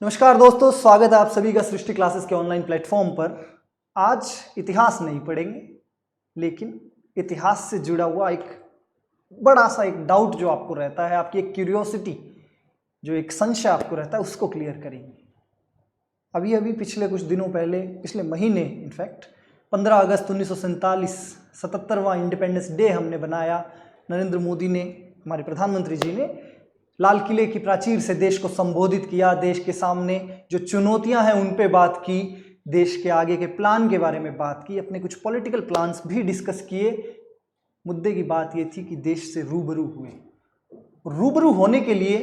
नमस्कार दोस्तों, स्वागत है आप सभी का सृष्टि क्लासेस के ऑनलाइन प्लेटफॉर्म पर। आज इतिहास नहीं पढ़ेंगे, लेकिन इतिहास से जुड़ा हुआ एक बड़ा सा एक डाउट जो आपको रहता है, आपकी एक क्यूरियोसिटी, जो एक संशय आपको रहता है, उसको क्लियर करेंगे। अभी अभी पिछले कुछ दिनों पहले, पिछले महीने इनफैक्ट 15 अगस्त 1947 77वां इंडिपेंडेंस डे हमने बनाया। नरेंद्र मोदी ने, हमारे प्रधानमंत्री जी ने लाल किले की प्राचीर से देश को संबोधित किया, देश के सामने जो चुनौतियां हैं उन पे बात की, देश के आगे के प्लान के बारे में बात की, अपने कुछ पॉलिटिकल प्लान्स भी डिस्कस किए। मुद्दे की बात ये थी कि देश से रूबरू हुए। रूबरू होने के लिए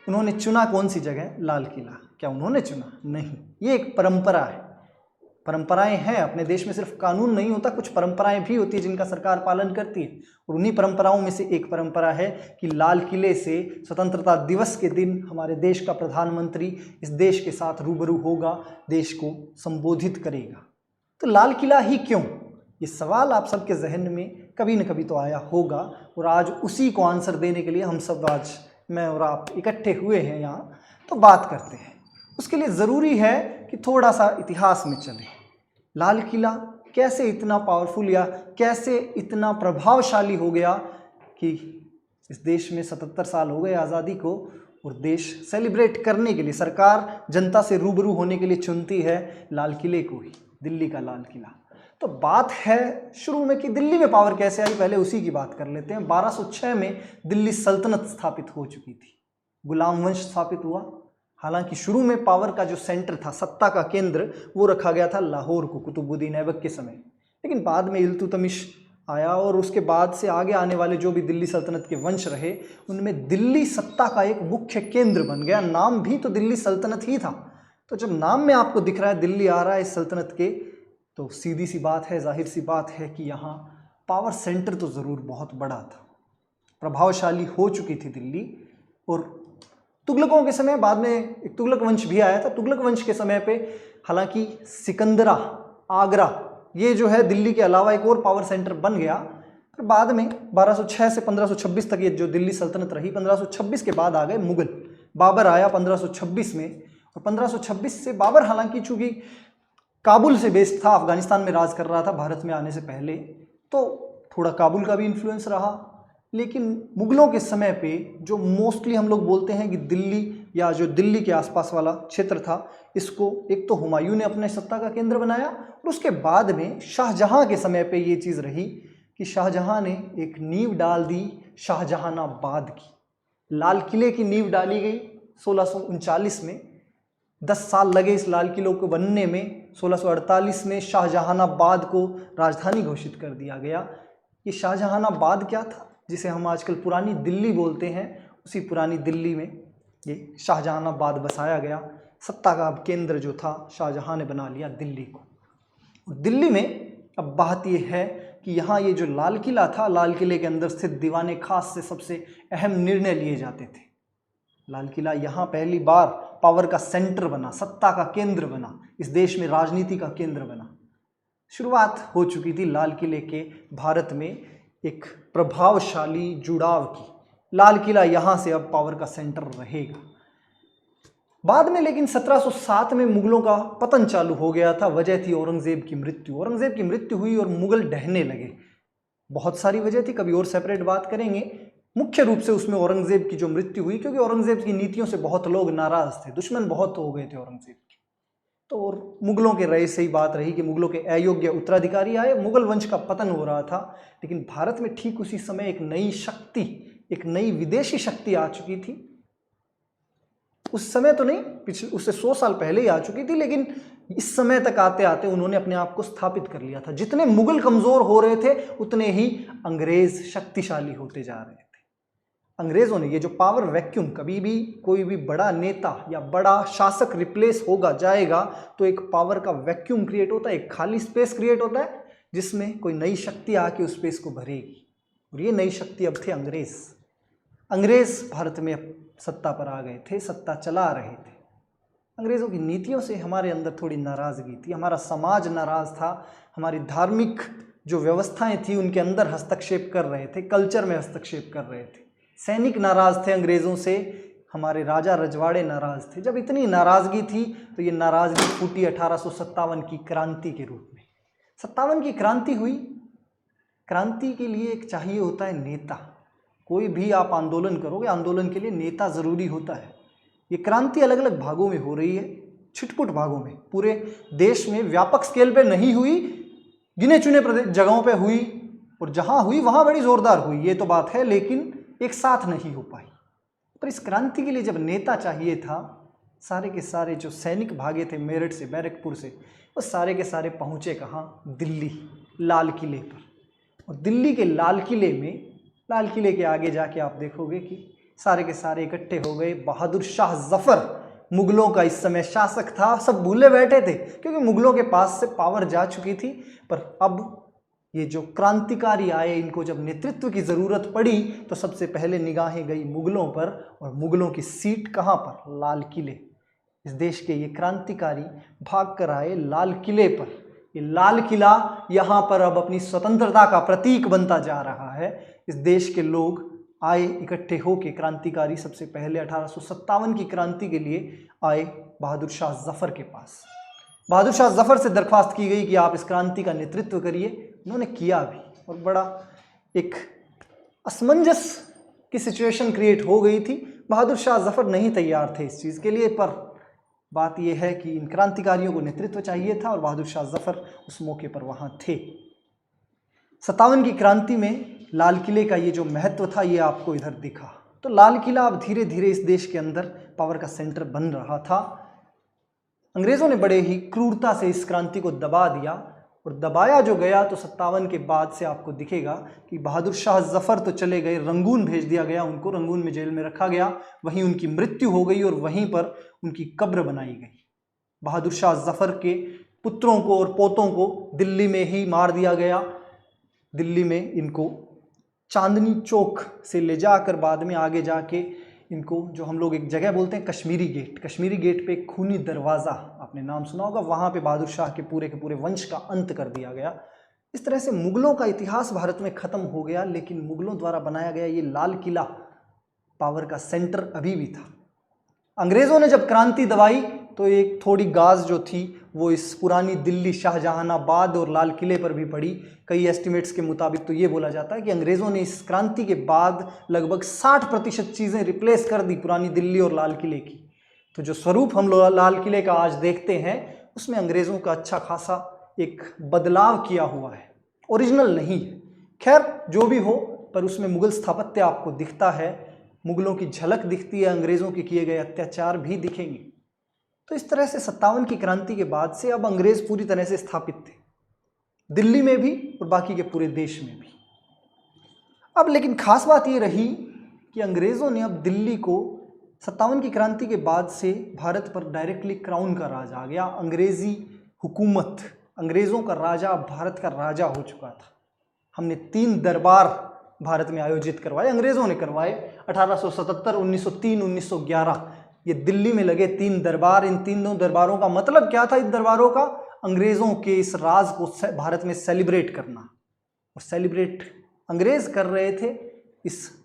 उन्होंने चुना कौन सी जगह? लाल किला। क्या उन्होंने चुना? नहीं, ये एक परंपरा है। परंपराएं हैं अपने देश में, सिर्फ कानून नहीं होता, कुछ परंपराएं भी होती है जिनका सरकार पालन करती है। और उन्हीं परंपराओं में से एक परंपरा है कि लाल किले से स्वतंत्रता दिवस के दिन हमारे देश का प्रधानमंत्री इस देश के साथ रूबरू होगा, देश को संबोधित करेगा। तो लाल किला ही क्यों? ये सवाल आप सबके जहन में कभी न कभी तो आया होगा, और आज उसी को आंसर देने के लिए हम सब, आज मैं और आप इकट्ठे हुए हैं यहाँ, तो बात करते हैं। उसके लिए ज़रूरी है कि थोड़ा सा इतिहास में चले। लाल किला कैसे इतना पावरफुल या कैसे इतना प्रभावशाली हो गया कि इस देश में 77 साल हो गए आज़ादी को, और देश सेलिब्रेट करने के लिए, सरकार जनता से रूबरू होने के लिए चुनती है लाल किले को ही, दिल्ली का लाल किला। तो बात है शुरू में कि दिल्ली में पावर कैसे आई, पहले उसी की बात कर लेते हैं। 1206 में दिल्ली सल्तनत स्थापित हो चुकी थी, गुलाम वंश स्थापित हुआ। हालांकि शुरू में पावर का जो सेंटर था, सत्ता का केंद्र, वो रखा गया था लाहौर को, कुतुबुद्दीन ऐबक के समय। लेकिन बाद में इल्तुतमिश आया, और उसके बाद से आगे आने वाले जो भी दिल्ली सल्तनत के वंश रहे, उनमें दिल्ली सत्ता का एक मुख्य केंद्र बन गया। नाम भी तो दिल्ली सल्तनत ही था। तो जब नाम में आपको दिख रहा है दिल्ली आ रहा है इस सल्तनत के, तो सीधी सी बात है, जाहिर सी बात है कि यहाँ पावर सेंटर तो ज़रूर बहुत बड़ा था, प्रभावशाली हो चुकी थी दिल्ली। और तुगलकों के समय, बाद में एक तुगलक वंश भी आया था, तुगलक वंश के समय पे हालांकि सिकंदरा, आगरा, ये जो है दिल्ली के अलावा एक और पावर सेंटर बन गया। फिर बाद में 1206 से 1526 तक ये जो दिल्ली सल्तनत रही। 1526 के बाद आ गए मुगल, बाबर आया 1526 में, और 1526 से बाबर, हालांकि चूंकि काबुल से बेस्ड था, अफगानिस्तान में राज कर रहा था भारत में आने से पहले, तो थोड़ा काबुल का भी इन्फ्लुएंस रहा। लेकिन मुगलों के समय पे जो मोस्टली हम लोग बोलते हैं कि दिल्ली, या जो दिल्ली के आसपास वाला क्षेत्र था, इसको एक तो हुमायूं ने अपने सत्ता का केंद्र बनाया, और उसके बाद में शाहजहां के समय पे ये चीज़ रही कि शाहजहां ने एक नींव डाल दी शाहजहानाबाद की। लाल किले की नींव डाली गई 1639 में। 10 साल लगे इस लाल किले को बनने में। 1648 में शाहजहानाबाद को राजधानी घोषित कर दिया गया। ये शाहजहानाबाद क्या था, जिसे हम आजकल पुरानी दिल्ली बोलते हैं, उसी पुरानी दिल्ली में ये शाहजहानाबाद बसाया गया। सत्ता का केंद्र जो था शाहजहां ने बना लिया दिल्ली को। दिल्ली में अब बात ये है कि यहाँ ये जो लाल किला था, लाल किले के अंदर स्थित दीवाने खास से सबसे अहम निर्णय लिए जाते थे। लाल किला यहाँ पहली बार पावर का सेंटर बना, सत्ता का केंद्र बना, इस देश में राजनीति का केंद्र बना। शुरुआत हो चुकी थी लाल किले के भारत में एक प्रभावशाली जुड़ाव की। लाल किला यहाँ से अब पावर का सेंटर रहेगा। बाद में लेकिन 1707 में मुगलों का पतन चालू हो गया था। वजह थी औरंगजेब की मृत्यु। औरंगजेब की मृत्यु हुई और मुगल ढहने लगे। बहुत सारी वजह थी, कभी और सेपरेट बात करेंगे। मुख्य रूप से उसमें औरंगजेब की जो मृत्यु हुई, क्योंकि औरंगजेब की नीतियों से बहुत लोग नाराज थे, दुश्मन बहुत हो गए थे औरंगजेब के। तो और मुगलों के रहे से ही बात रही कि मुगलों के अयोग्य उत्तराधिकारी आए, मुगल वंश का पतन हो रहा था। लेकिन भारत में ठीक उसी समय एक नई शक्ति, एक नई विदेशी शक्ति आ चुकी थी। उस समय तो नहीं, पिछले उससे 100 साल पहले ही आ चुकी थी, लेकिन इस समय तक आते आते उन्होंने अपने आप को स्थापित कर लिया था। जितने मुगल कमजोर हो रहे थे, उतने ही अंग्रेज शक्तिशाली होते जा रहे थे। अंग्रेजों ने ये जो पावर वैक्यूम, कभी भी कोई भी बड़ा नेता या बड़ा शासक रिप्लेस होगा, जाएगा, तो एक पावर का वैक्यूम क्रिएट होता है, एक खाली स्पेस क्रिएट होता है, जिसमें कोई नई शक्ति आके उस स्पेस को भरेगी। और ये नई शक्ति अब थे अंग्रेज। अंग्रेज भारत में सत्ता पर आ गए थे, सत्ता चला रहे थे। अंग्रेज़ों की नीतियों से हमारे अंदर थोड़ी नाराज़गी थी, हमारा समाज नाराज़ था, हमारी धार्मिक जो व्यवस्थाएं थी उनके अंदर हस्तक्षेप कर रहे थे, कल्चर में हस्तक्षेप कर रहे थे। सैनिक नाराज़ थे अंग्रेज़ों से, हमारे राजा रजवाड़े नाराज थे। जब इतनी नाराजगी थी तो ये नाराजगी फूटी 1857 की क्रांति के रूप में। 57 की क्रांति हुई। क्रांति के लिए एक चाहिए होता है नेता। कोई भी आप आंदोलन करोगे, आंदोलन के लिए नेता जरूरी होता है। ये क्रांति अलग अलग भागों में हो रही है, छिटपुट भागों में, पूरे देश में व्यापक स्केल पे नहीं हुई, गिने चुने जगहों पे हुई, और जहां हुई वहां बड़ी जोरदार हुई, ये तो बात है, लेकिन एक साथ नहीं हो पाई। पर इस क्रांति के लिए जब नेता चाहिए था, सारे के सारे जो सैनिक भागे थे मेरठ से, बैरकपुर से, वो सारे के सारे पहुंचे कहाँ? दिल्ली, लाल किले पर। और दिल्ली के लाल किले में, लाल किले के आगे जाके आप देखोगे कि सारे के सारे इकट्ठे हो गए। बहादुर शाह जफर मुगलों का इस समय शासक था। सब भूले बैठे थे क्योंकि मुगलों के पास से पावर जा चुकी थी। पर अब ये जो क्रांतिकारी आए, इनको जब नेतृत्व की ज़रूरत पड़ी तो सबसे पहले निगाहें गई मुगलों पर, और मुगलों की सीट कहाँ पर? लाल किले। इस देश के ये क्रांतिकारी भाग कर आए लाल किले पर। ये लाल किला यहाँ पर अब अपनी स्वतंत्रता का प्रतीक बनता जा रहा है। इस देश के लोग आए इकट्ठे होके, क्रांतिकारी सबसे पहले 1857 की क्रांति के लिए आए बहादुर शाह जफर के पास। बहादुर शाह जफर से दरख्वास्त की गई कि आप इस क्रांति का नेतृत्व करिए। उन्होंने किया भी, और बड़ा एक असमंजस की सिचुएशन क्रिएट हो गई थी। बहादुर शाह जफर नहीं तैयार थे इस चीज़ के लिए, पर बात यह है कि इन क्रांतिकारियों को नेतृत्व चाहिए था और बहादुर शाह जफर उस मौके पर वहाँ थे। 57 की क्रांति में लाल किले का ये जो महत्व था, ये आपको इधर दिखा। तो लाल किला अब धीरे धीरे इस देश के अंदर पावर का सेंटर बन रहा था। अंग्रेज़ों ने बड़े ही क्रूरता से इस क्रांति को दबा दिया, और दबाया जो गया तो 57 के बाद से आपको दिखेगा कि बहादुर शाह जफर तो चले गए, रंगून भेज दिया गया उनको, रंगून में जेल में रखा गया, वहीं उनकी मृत्यु हो गई और वहीं पर उनकी कब्र बनाई गई। बहादुर शाह जफर के पुत्रों को और पोतों को दिल्ली में ही मार दिया गया। दिल्ली में इनको चांदनी चौक से ले जाकर बाद में आगे जाके इनको, जो हम लोग एक जगह बोलते हैं कश्मीरी गेट, कश्मीरी गेट पे एक खूनी दरवाज़ा, आपने नाम सुना होगा, वहाँ पे बहादुर शाह के पूरे वंश का अंत कर दिया गया। इस तरह से मुगलों का इतिहास भारत में ख़त्म हो गया, लेकिन मुगलों द्वारा बनाया गया ये लाल किला पावर का सेंटर अभी भी था। अंग्रेज़ों ने जब क्रांति दबाई तो एक थोड़ी गाज जो थी वो इस पुरानी दिल्ली, शाहजहानाबाद और लाल किले पर भी पड़ी। कई एस्टिमेट्स के मुताबिक तो ये बोला जाता है कि अंग्रेज़ों ने इस क्रांति के बाद लगभग 60% चीज़ें रिप्लेस कर दी पुरानी दिल्ली और लाल किले की। तो जो स्वरूप हम लोग लाल किले का आज देखते हैं, उसमें अंग्रेज़ों का अच्छा खासा एक बदलाव किया हुआ है, ओरिजिनल नहीं है। खैर जो भी हो, पर उसमें मुग़ल स्थापत्य आपको दिखता है, मुग़लों की झलक दिखती है, अंग्रेज़ों के किए गए अत्याचार भी दिखेंगे। तो इस तरह से 57 की क्रांति के बाद से अब अंग्रेज़ पूरी तरह से स्थापित थे, दिल्ली में भी और बाकी के पूरे देश में भी। अब लेकिन खास बात ये रही कि अंग्रेज़ों ने अब दिल्ली को 57 की क्रांति के बाद से भारत पर डायरेक्टली क्राउन का राज आ गया। अंग्रेज़ी हुकूमत, अंग्रेज़ों का राजा अब भारत का राजा हो चुका था। हमने 3 दरबार भारत में आयोजित करवाए, अंग्रेज़ों ने करवाए, 1877, 1903, 1911। ये दिल्ली में लगे 3 दरबार। इन तीनों दरबारों का मतलब क्या था? इन दरबारों का अंग्रेज़ों के इस राज को भारत में सेलिब्रेट करना, और सेलिब्रेट अंग्रेज़ कर रहे थे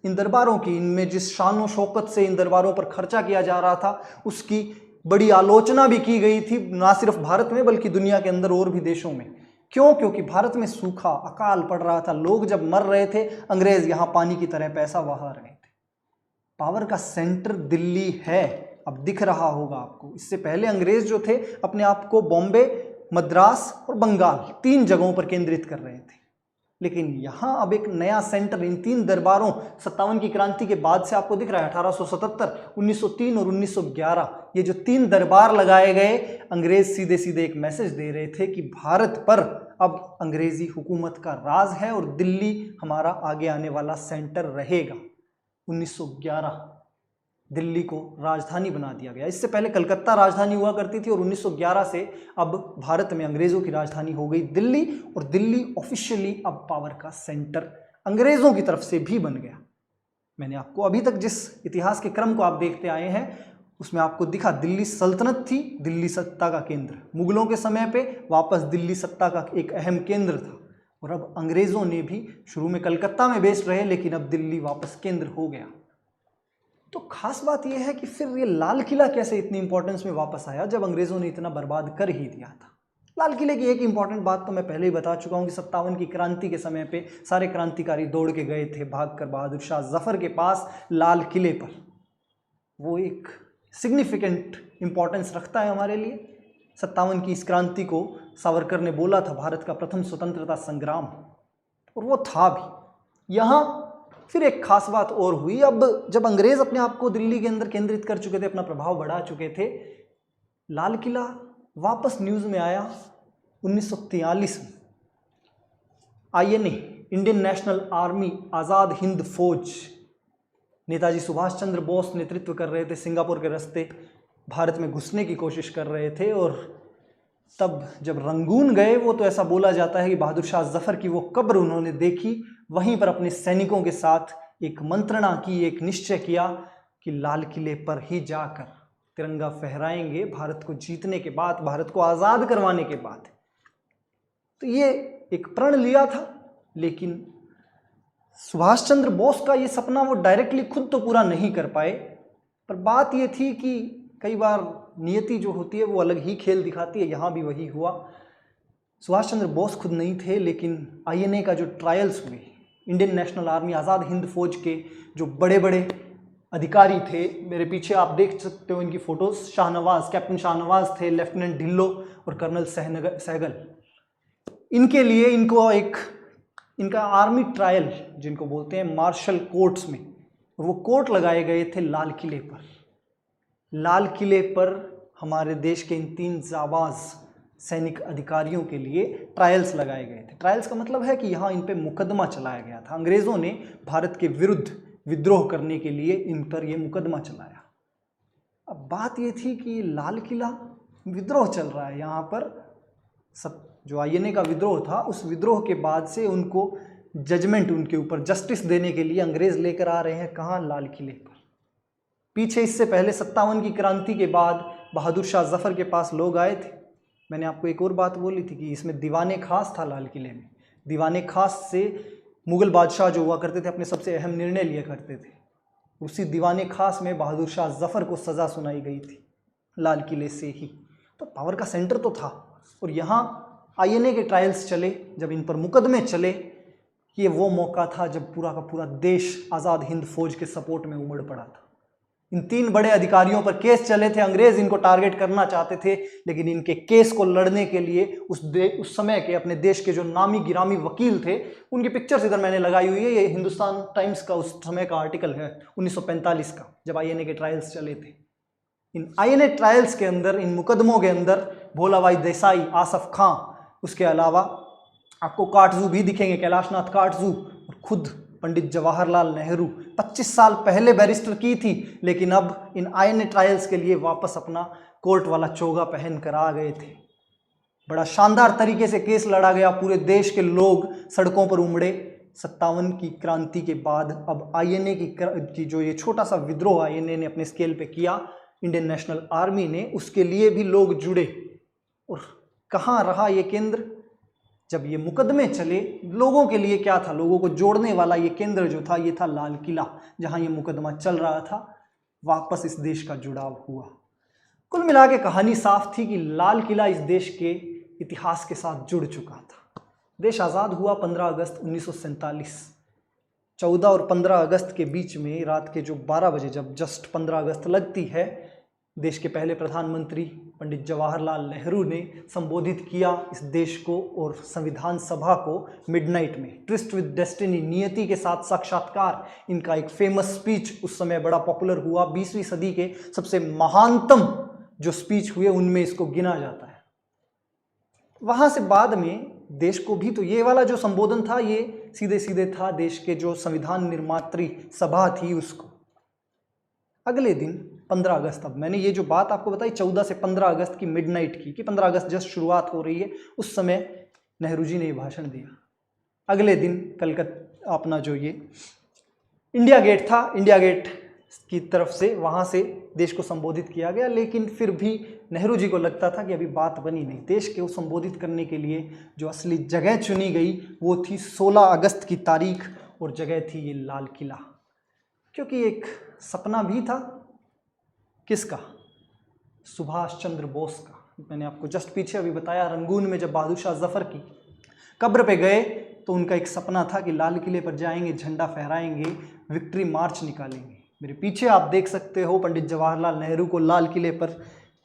इन दरबारों की। इनमें जिस शान शौकत से इन दरबारों पर खर्चा किया जा रहा था, उसकी बड़ी आलोचना भी की गई थी, ना सिर्फ भारत में बल्कि दुनिया के अंदर और भी देशों में। क्यों? क्योंकि भारत में सूखा, अकाल पड़ रहा था, लोग जब मर रहे थे, अंग्रेज़ यहाँ पानी की तरह पैसा बहा रहे थे। पावर का सेंटर दिल्ली है, अब दिख रहा होगा आपको। इससे पहले अंग्रेज़ जो थे अपने आप को बॉम्बे, मद्रास और बंगाल 3 जगहों पर केंद्रित कर रहे थे, लेकिन यहाँ अब एक नया सेंटर इन 3 दरबारों 57 की क्रांति के बाद से आपको दिख रहा है। 1877, 1903 और 1911, ये जो 3 दरबार लगाए गए, अंग्रेज़ सीधे सीधे एक मैसेज दे रहे थे कि भारत पर अब अंग्रेज़ी हुकूमत का राज है और दिल्ली हमारा आगे आने वाला सेंटर रहेगा। 1911 दिल्ली को राजधानी बना दिया गया। इससे पहले कलकत्ता राजधानी हुआ करती थी, और 1911 से अब भारत में अंग्रेज़ों की राजधानी हो गई दिल्ली, और दिल्ली ऑफिशियली अब पावर का सेंटर अंग्रेज़ों की तरफ से भी बन गया। मैंने आपको अभी तक जिस इतिहास के क्रम को आप देखते आए हैं, उसमें आपको दिखा दिल्ली सल्तनत थी, दिल्ली सत्ता का केंद्र। मुगलों के समय पे वापस दिल्ली सत्ता का एक अहम केंद्र था, और अब अंग्रेज़ों ने भी शुरू में कलकत्ता में बेस्ड रहे, लेकिन अब दिल्ली वापस केंद्र हो गया। तो खास बात यह है कि फिर ये लाल किला कैसे इतनी इंपॉर्टेंस में वापस आया जब अंग्रेजों ने इतना बर्बाद कर ही दिया था। लाल किले की एक इंपॉर्टेंट बात तो मैं पहले ही बता चुका हूँ कि 57 की क्रांति के समय पे सारे क्रांतिकारी दौड़ के गए थे भागकर बहादुर शाह जफर के पास लाल किले पर। वो एक सिग्निफिकेंट इंपॉर्टेंस रखता है हमारे लिए। 57 की इस क्रांति को सावरकर ने बोला था भारत का प्रथम स्वतंत्रता संग्राम, और वो था भी। यहाँ फिर एक खास बात और हुई। अब जब अंग्रेज अपने आप को दिल्ली के अंदर केंद्रित कर चुके थे, अपना प्रभाव बढ़ा चुके थे, लाल किला वापस न्यूज़ में आया 1943 में। INA, Indian national army, Azad Hind फौज, नेताजी सुभाष चंद्र बोस नेतृत्व कर रहे थे, सिंगापुर के रास्ते भारत में घुसने की कोशिश कर रहे थे। और तब जब रंगून गए वो, तो ऐसा बोला जाता है कि बहादुर शाह जफर की वो कब्र उन्होंने देखी, वहीं पर अपने सैनिकों के साथ एक मंत्रणा की, एक निश्चय किया कि लाल किले पर ही जाकर तिरंगा फहराएंगे भारत को जीतने के बाद, भारत को आज़ाद करवाने के बाद। तो ये एक प्रण लिया था, लेकिन सुभाष चंद्र बोस का ये सपना वो डायरेक्टली खुद तो पूरा नहीं कर पाए। पर बात ये थी कि कई बार नियति जो होती है वो अलग ही खेल दिखाती है। यहाँ भी वही हुआ। सुभाष चंद्र बोस खुद नहीं थे, लेकिन आईएनए का जो ट्रायल्स हुए, Indian national army, Azad Hind फौज के जो बड़े बड़े अधिकारी थे, मेरे पीछे आप देख सकते हो इनकी फोटोज, शाहनवाज, कैप्टन शाहनवाज थे, लेफ्टिनेंट ढिल्लो और कर्नल सहगल। इनके लिए इनका आर्मी ट्रायल जिनको बोलते हैं मार्शल कोर्ट्स में, वो कोर्ट लगाए गए थे लाल किले पर। लाल किले पर हमारे देश के इन 3 जाबाज सैनिक अधिकारियों के लिए ट्रायल्स लगाए गए थे। ट्रायल्स का मतलब है कि यहाँ इन पे मुकदमा चलाया गया था। अंग्रेज़ों ने भारत के विरुद्ध विद्रोह करने के लिए इन पर यह मुकदमा चलाया। अब बात ये थी कि लाल किला विद्रोह चल रहा है यहाँ पर। सब जो आईएनए का विद्रोह था, उस विद्रोह के बाद से उनको जजमेंट, उनके ऊपर जस्टिस देने के लिए अंग्रेज लेकर आ रहे हैं कहाँ, लाल किले पर। पीछे इससे पहले 57 की क्रांति के बाद बहादुर शाह जफर के पास लोग आए थे। मैंने आपको एक और बात बोली थी कि इसमें दीवाने खास था लाल किले में। दीवाने खास से मुगल बादशाह जो हुआ करते थे अपने सबसे अहम निर्णय लिया करते थे। उसी दीवाने खास में बहादुर शाह जफर को सज़ा सुनाई गई थी लाल किले से ही। तो पावर का सेंटर तो था। और यहाँ आईएनए के ट्रायल्स चले, जब इन पर मुकदमे चले, ये वो मौका था जब पूरा का पूरा देश आज़ाद हिंद फौज के सपोर्ट में उमड़ पड़ा था। इन 3 बड़े अधिकारियों पर केस चले थे। अंग्रेज इनको टारगेट करना चाहते थे, लेकिन इनके केस को लड़ने के लिए उस समय के अपने देश के जो नामी गिरामी वकील थे, उनकी पिक्चर्स इधर मैंने लगाई हुई है। ये हिंदुस्तान टाइम्स का उस समय का आर्टिकल है 1945 का, जब आईएनए के ट्रायल्स चले थे। इन आईएनए ट्रायल्स के अंदर, इन मुकदमों के अंदर भोला भाई देसाई, आसफ खां, उसके अलावा आपको काटजू भी दिखेंगे, कैलाशनाथ काटजू, और खुद पंडित जवाहरलाल नेहरू। 25 साल पहले बैरिस्टर की थी, लेकिन अब इन आईएनए ट्रायल्स के लिए वापस अपना कोर्ट वाला चोगा पहन कर आ गए थे। बड़ा शानदार तरीके से केस लड़ा गया, पूरे देश के लोग सड़कों पर उमड़े। 57 की क्रांति के बाद अब आईएनए की जो ये छोटा सा विद्रोह आईएनए ने अपने स्केल पे किया, इंडियन नेशनल आर्मी ने, उसके लिए भी लोग जुड़े। और कहाँ रहा ये केंद्र? जब ये मुकदमे चले, लोगों के लिए क्या था, लोगों को जोड़ने वाला ये केंद्र जो था, ये था लाल किला, जहाँ ये मुकदमा चल रहा था। वापस इस देश का जुड़ाव हुआ। कुल मिला के कहानी साफ थी कि लाल किला इस देश के इतिहास के साथ जुड़ चुका था। देश आज़ाद हुआ 15 अगस्त 1947। 14 और 15 अगस्त के बीच में रात के जो 12 बजे, जब जस्ट 15 अगस्त लगती है, देश के पहले प्रधानमंत्री पंडित जवाहरलाल नेहरू ने संबोधित किया इस देश को और संविधान सभा को मिडनाइट में। ट्रिस्ट विद डेस्टिनी, नियति के साथ साक्षात्कार, इनका एक फेमस स्पीच उस समय बड़ा पॉपुलर हुआ। 20वीं सदी के सबसे महानतम जो स्पीच हुए उनमें इसको गिना जाता है। वहाँ से बाद में देश को भी, तो ये वाला जो संबोधन था ये सीधे सीधे था देश के जो संविधान निर्मात्री सभा थी उसको। अगले दिन 15 अगस्त, अब मैंने ये जो बात आपको बताई 14 से 15 अगस्त की मिडनाइट की, कि 15 अगस्त जस्ट शुरुआत हो रही है, उस समय नेहरू जी ने ये भाषण दिया। अगले दिन कलकत्ता अपना जो ये इंडिया गेट था, इंडिया गेट की तरफ से वहाँ से देश को संबोधित किया गया। लेकिन फिर भी नेहरू जी को लगता था कि अभी बात बनी नहीं। देश को संबोधित करने के लिए जो असली जगह चुनी गई वो थी 16 अगस्त की तारीख, और जगह थी ये लाल किला। क्योंकि एक सपना भी था, किसका? सुभाष चंद्र बोस का। मैंने आपको जस्ट पीछे अभी बताया, रंगून में जब बहादुर शाह जफर की कब्र पे गए तो उनका एक सपना था कि लाल किले पर जाएंगे, झंडा फहराएंगे, विक्ट्री मार्च निकालेंगे। मेरे पीछे आप देख सकते हो पंडित जवाहरलाल नेहरू को लाल किले पर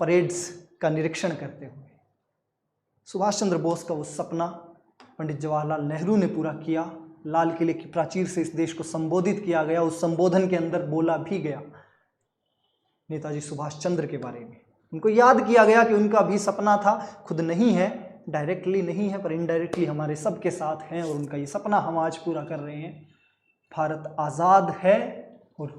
परेड्स का निरीक्षण करते हुए। सुभाष चंद्र बोस का वो सपना पंडित जवाहरलाल नेहरू ने पूरा किया। लाल किले की प्राचीर से इस देश को संबोधित किया गया। उस संबोधन के अंदर बोला भी गया नेताजी सुभाष चंद्र के बारे में। उनको याद किया गया कि उनका भी सपना था, खुद नहीं है, डायरेक्टली नहीं है, पर इनडायरेक्टली हमारे सबके साथ हैं, और उनका ये सपना हम आज पूरा कर रहे हैं। भारत आज़ाद है, और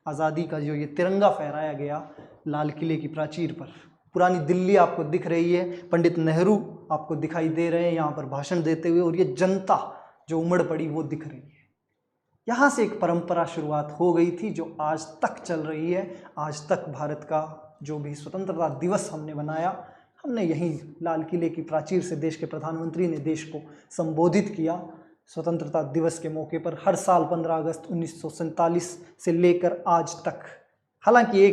आज़ादी का जो ये तिरंगा फहराया गया लाल किले की प्राचीर पर। पुरानी दिल्ली आपको दिख रही है, पंडित नेहरू आपको दिखाई दे रहे हैं यहाँ पर भाषण देते हुए, और ये जनता जो उमड़ पड़ी वो दिख रही है। यहाँ से एक परंपरा शुरुआत हो गई थी जो आज तक चल रही है। आज तक भारत का जो भी स्वतंत्रता दिवस हमने मनाया, हमने यहीं लाल किले की प्राचीर से देश के प्रधानमंत्री ने देश को संबोधित किया। स्वतंत्रता दिवस के मौके पर हर साल 15 अगस्त 1947 से लेकर आज तक। हालांकि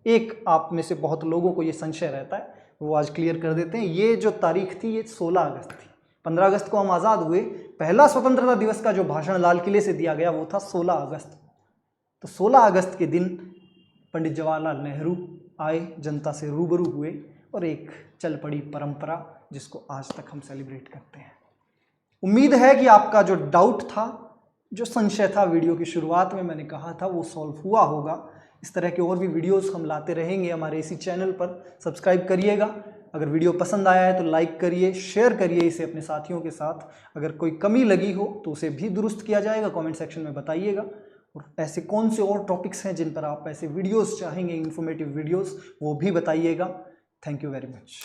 एक आप में से बहुत लोगों को ये संशय रहता है, वो आज क्लियर कर देते हैं। ये जो तारीख थी ये 16 अगस्त थी। 15 अगस्त को हम आज़ाद हुए, पहला स्वतंत्रता दिवस का जो भाषण लाल किले से दिया गया वो था 16 अगस्त। तो 16 अगस्त के दिन पंडित जवाहरलाल नेहरू आए, जनता से रूबरू हुए, और एक चल पड़ी परंपरा जिसको आज तक हम सेलिब्रेट करते हैं। उम्मीद है कि आपका जो डाउट था, जो संशय था वीडियो की शुरुआत में मैंने कहा था, वो सॉल्व हुआ होगा। इस तरह के और भी वीडियोस हम लाते रहेंगे हमारे इसी चैनल पर। सब्सक्राइब करिएगा। अगर वीडियो पसंद आया है तो लाइक करिए, शेयर करिए इसे अपने साथियों के साथ। अगर कोई कमी लगी हो तो उसे भी दुरुस्त किया जाएगा, कमेंट सेक्शन में बताइएगा। और ऐसे कौन से और टॉपिक्स हैं जिन पर आप ऐसे वीडियोस चाहेंगे, इन्फॉर्मेटिव वीडियोस, वो भी बताइएगा। Thank you very much.